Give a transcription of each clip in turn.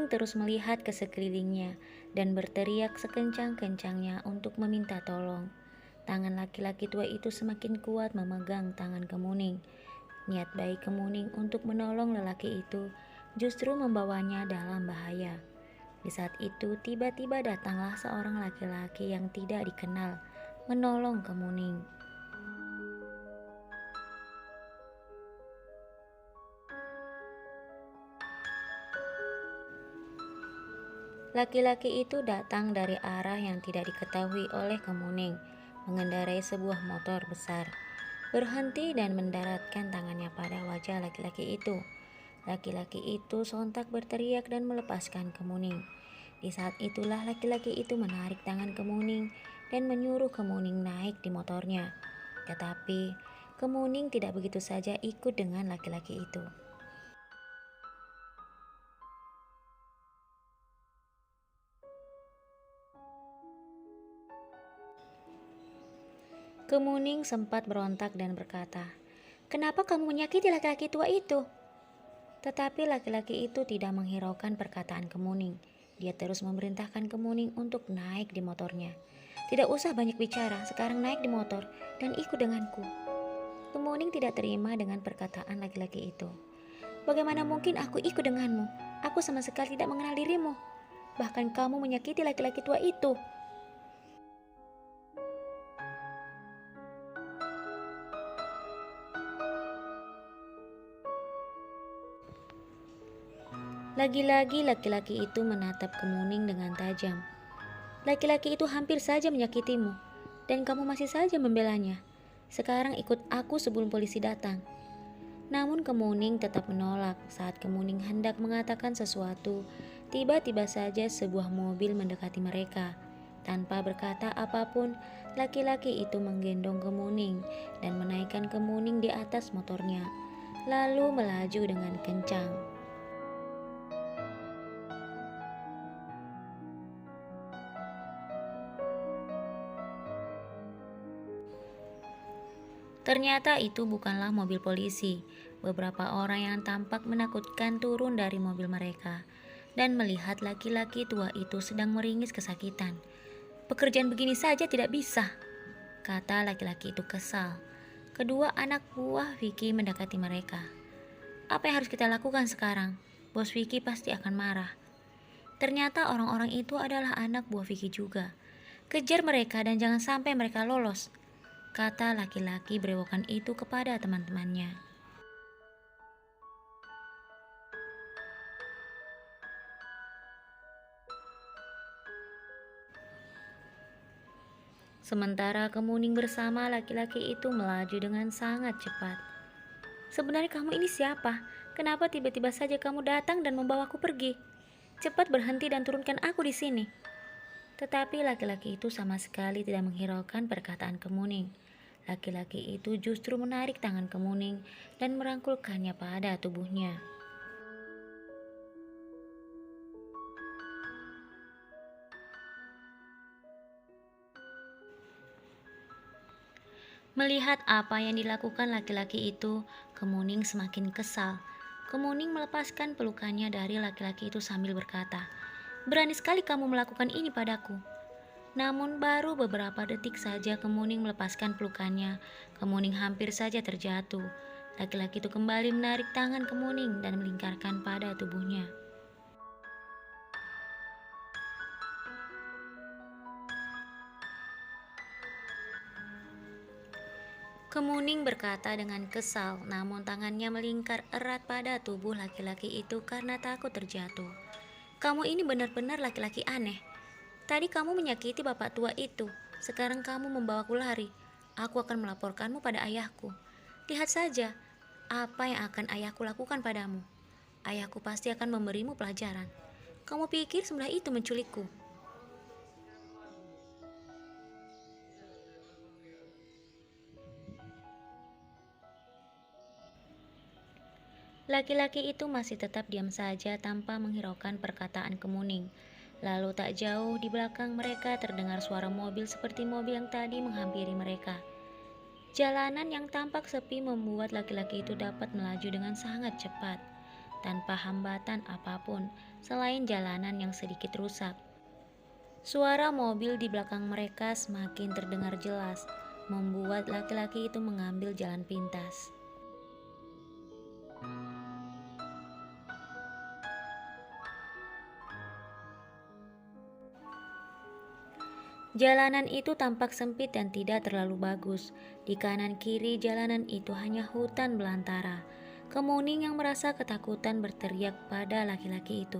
terus melihat ke sekelilingnya dan berteriak sekencang-kencangnya untuk meminta tolong. Tangan laki-laki tua itu semakin kuat memegang tangan Kemuning. Niat baik Kemuning untuk menolong lelaki itu justru membawanya dalam bahaya. Di saat itu tiba-tiba datanglah seorang laki-laki yang tidak dikenal menolong Kemuning. Laki-laki itu datang dari arah yang tidak diketahui oleh Kemuning, mengendarai sebuah motor besar, berhenti dan mendaratkan tangannya pada wajah laki-laki itu. Laki-laki itu sontak berteriak dan melepaskan Kemuning. Di saat itulah laki-laki itu menarik tangan Kemuning dan menyuruh Kemuning naik di motornya. Tetapi Kemuning tidak begitu saja ikut dengan laki-laki itu. Kemuning sempat berontak dan berkata, "Kenapa kamu menyakiti laki-laki tua itu?" Tetapi laki-laki itu tidak menghiraukan perkataan Kemuning. Dia terus memerintahkan Kemuning untuk naik di motornya. "Tidak usah banyak bicara, sekarang naik di motor dan ikut denganku." Kemuning tidak terima dengan perkataan laki-laki itu. "Bagaimana mungkin aku ikut denganmu? Aku sama sekali tidak mengenal dirimu. Bahkan kamu menyakiti laki-laki tua itu." Lagi-lagi laki-laki itu menatap Kemuning dengan tajam. "Laki-laki itu hampir saja menyakitimu, dan kamu masih saja membelanya. Sekarang ikut aku sebelum polisi datang." Namun Kemuning tetap menolak. Saat Kemuning hendak mengatakan sesuatu, tiba-tiba saja sebuah mobil mendekati mereka. Tanpa berkata apapun, laki-laki itu menggendong Kemuning dan menaikkan Kemuning di atas motornya, lalu melaju dengan kencang. Ternyata itu bukanlah mobil polisi. Beberapa orang yang tampak menakutkan turun dari mobil mereka dan melihat laki-laki tua itu sedang meringis kesakitan. "Pekerjaan begini saja tidak bisa," kata laki-laki itu kesal. Kedua anak buah Vicky mendekati mereka. "Apa yang harus kita lakukan sekarang? Bos Vicky pasti akan marah." Ternyata orang-orang itu adalah anak buah Vicky juga. "Kejar mereka dan jangan sampai mereka lolos," kata laki-laki berewokan itu kepada teman-temannya. Sementara Kemuning bersama laki-laki itu melaju dengan sangat cepat. "Sebenarnya kamu ini siapa? Kenapa tiba-tiba saja kamu datang dan membawaku pergi? Cepat berhenti dan turunkan aku di sini." Tetapi laki-laki itu sama sekali tidak menghiraukan perkataan Kemuning. Laki-laki itu justru menarik tangan Kemuning dan merangkulkannya pada tubuhnya. Melihat apa yang dilakukan laki-laki itu, Kemuning semakin kesal. Kemuning melepaskan pelukannya dari laki-laki itu sambil berkata, "Berani sekali kamu melakukan ini padaku." Namun baru beberapa detik saja Kemuning melepaskan pelukannya, Kemuning hampir saja terjatuh. Laki-laki itu kembali menarik tangan Kemuning dan melingkarkan pada tubuhnya. Kemuning berkata dengan kesal, namun tangannya melingkar erat pada tubuh laki-laki itu karena takut terjatuh. "Kamu ini benar-benar laki-laki aneh. Tadi kamu menyakiti bapak tua itu, sekarang kamu membawaku lari. Aku akan melaporkanmu pada ayahku. Lihat saja apa yang akan ayahku lakukan padamu. Ayahku pasti akan memberimu pelajaran. Kamu pikir semudah itu menculikku?" Laki-laki itu masih tetap diam saja tanpa menghiraukan perkataan Kemuning. Lalu tak jauh di belakang mereka terdengar suara mobil seperti mobil yang tadi menghampiri mereka. Jalanan yang tampak sepi membuat laki-laki itu dapat melaju dengan sangat cepat. tanpa hambatan apapun selain jalanan yang sedikit rusak. Suara mobil di belakang mereka semakin terdengar jelas, membuat laki-laki itu mengambil jalan pintas. Jalanan itu tampak sempit dan tidak terlalu bagus. Di kanan kiri jalanan itu hanya hutan belantara. Kemuning yang merasa ketakutan berteriak pada laki-laki itu,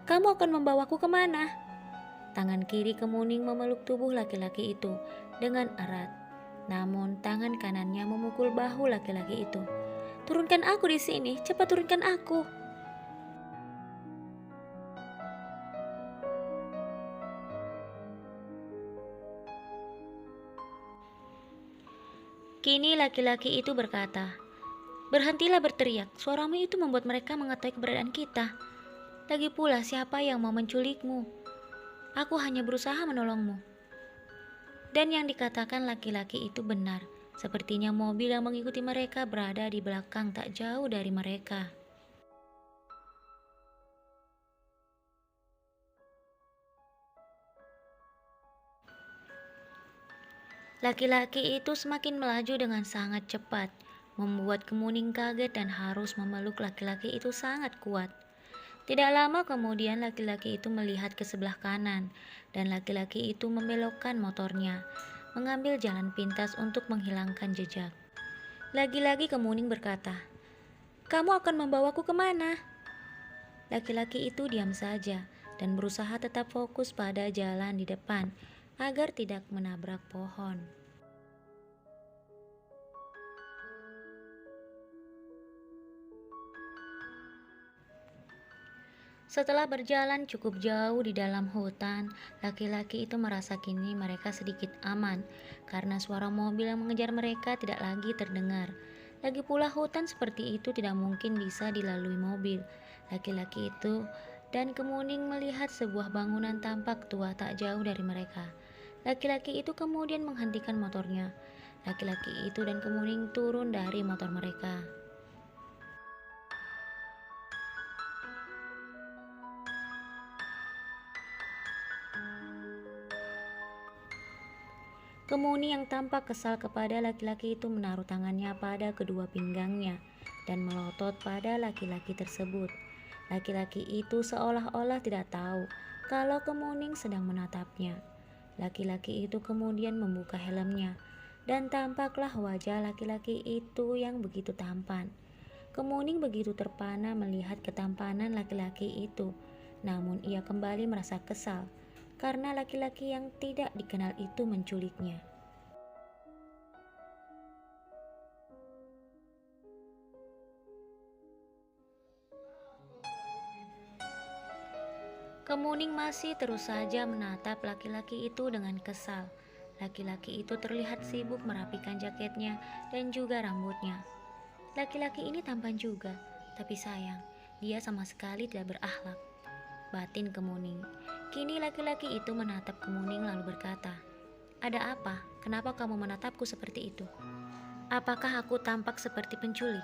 "Kamu akan membawaku kemana?" Tangan kiri Kemuning memeluk tubuh laki-laki itu dengan erat. Namun tangan kanannya memukul bahu laki-laki itu. "Turunkan aku di sini, cepat turunkan aku." Kini laki-laki itu berkata, "Berhentilah berteriak, suaramu itu membuat mereka mengetahui keberadaan kita. Lagi pula siapa yang mau menculikmu? Aku hanya berusaha menolongmu." Dan yang dikatakan laki-laki itu benar. Sepertinya mobil yang mengikuti mereka berada di belakang tak jauh dari mereka. Laki-laki itu semakin melaju dengan sangat cepat, membuat Kemuning kaget dan harus memeluk laki-laki itu sangat kuat. Tidak lama kemudian laki-laki itu melihat ke sebelah kanan, dan laki-laki itu membelokkan motornya, mengambil jalan pintas untuk menghilangkan jejak. Lagi-lagi Kemuning berkata, "Kamu akan membawaku kemana?" Laki-laki itu diam saja dan berusaha tetap fokus pada jalan di depan agar tidak menabrak pohon. Setelah berjalan cukup jauh di dalam hutan, laki-laki itu merasa kini mereka sedikit aman karena suara mobil yang mengejar mereka tidak lagi terdengar. Lagi pula hutan seperti itu tidak mungkin bisa dilalui mobil. Laki-laki itu dan Kemuning melihat sebuah bangunan tampak tua tak jauh dari mereka. Laki-laki itu kemudian menghentikan motornya. Laki-laki itu dan Kemuning turun dari motor mereka. Kemuning yang tampak kesal kepada laki-laki itu menaruh tangannya pada kedua pinggangnya dan melotot pada laki-laki tersebut. Laki-laki itu seolah-olah tidak tahu kalau Kemuning sedang menatapnya. Laki-laki itu kemudian membuka helmnya dan tampaklah wajah laki-laki itu yang begitu tampan. Kemuning begitu terpana melihat ketampanan laki-laki itu, namun ia kembali merasa kesal karena laki-laki yang tidak dikenal itu menculiknya. Kemuning masih terus saja menatap laki-laki itu dengan kesal. Laki-laki itu terlihat sibuk merapikan jaketnya dan juga rambutnya. Laki-laki ini tampan juga, tapi sayang, dia sama sekali tidak berakhlak, batin Kemuning. Kini laki-laki itu menatap Kemuning lalu berkata, "Ada apa? Kenapa kamu menatapku seperti itu? Apakah aku tampak seperti penculik?"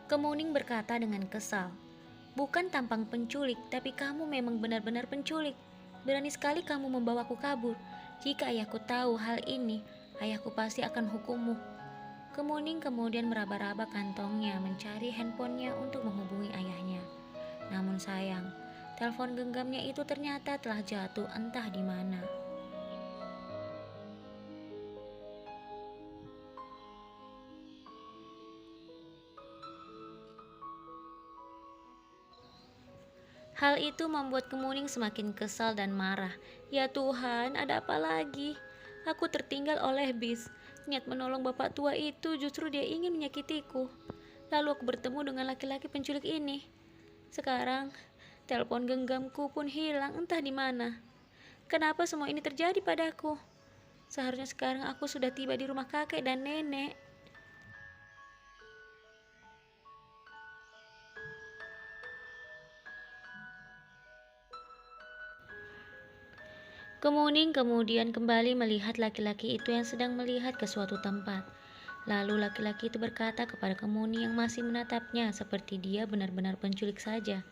Kemuning berkata dengan kesal, "Bukan tampang penculik, tapi kamu memang benar-benar penculik. Berani sekali kamu membawaku kabur. Jika ayahku tahu hal ini, ayahku pasti akan hukummu." Kemuning kemudian meraba-raba kantongnya mencari handphonenya untuk menghubungi ayahnya. Namun sayang, telepon genggamnya itu ternyata telah jatuh entah di mana. Hal itu membuat Kemuning semakin kesal dan marah. "Ya Tuhan, ada apa lagi? Aku tertinggal oleh bis. Niat menolong bapak tua itu justru dia ingin menyakitiku. Lalu aku bertemu dengan laki-laki penculik ini. Sekarang, telepon genggamku pun hilang entah di mana. Kenapa semua ini terjadi padaku? Seharusnya sekarang aku sudah tiba di rumah kakek dan nenek." Kemuning kemudian kembali melihat laki-laki itu yang sedang melihat ke suatu tempat. Lalu laki-laki itu berkata kepada Kemuning yang masih menatapnya seperti dia benar-benar penculik saja.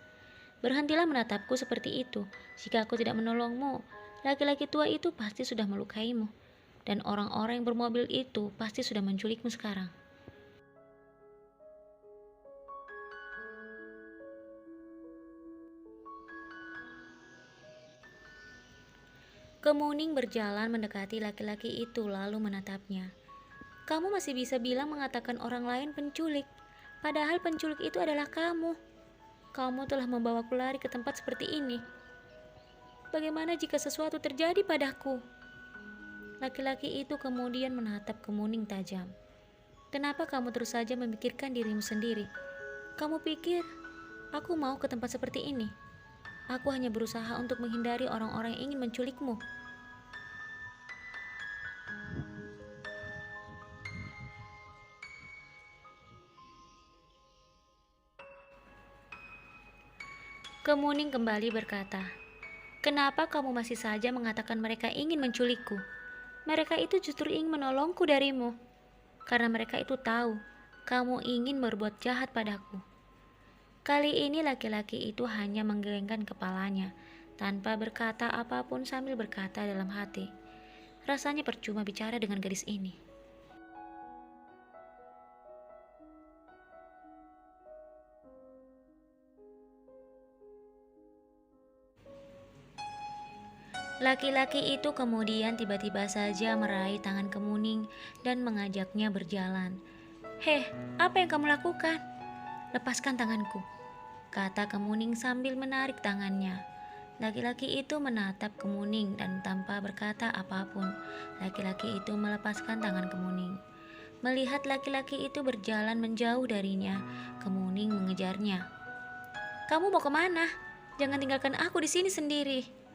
Berhentilah menatapku seperti itu. Jika aku tidak menolongmu, laki-laki tua itu pasti sudah melukaimu. Dan orang-orang yang bermobil itu pasti sudah menculikmu sekarang. Kemuning berjalan mendekati laki-laki itu lalu menatapnya. Kamu masih bisa bilang mengatakan orang lain penculik, padahal penculik itu adalah kamu. Kamu telah membawaku lari ke tempat seperti ini. Bagaimana jika sesuatu terjadi padaku? Laki-laki itu kemudian menatap Kemuning tajam. Kenapa kamu terus saja memikirkan dirimu sendiri? Kamu pikir aku mau ke tempat seperti ini? Aku hanya berusaha untuk menghindari orang-orang yang ingin menculikmu. Kemuning kembali berkata, kenapa kamu masih saja mengatakan mereka ingin menculikku? Mereka itu justru ingin menolongku darimu. Karena mereka itu tahu kamu ingin berbuat jahat padaku. Kali ini laki-laki itu hanya menggelengkan kepalanya tanpa berkata apapun sambil berkata dalam hati, rasanya percuma bicara dengan gadis ini. Laki-laki itu kemudian tiba-tiba saja meraih tangan Kemuning dan mengajaknya berjalan. "Heh, apa yang kamu lakukan? Lepaskan tanganku," kata Kemuning sambil menarik tangannya. Laki-laki itu menatap Kemuning dan tanpa berkata apapun, laki-laki itu melepaskan tangan Kemuning. Melihat laki-laki itu berjalan menjauh darinya, Kemuning mengejarnya. "Kamu mau kemana? Jangan tinggalkan aku di sini sendiri."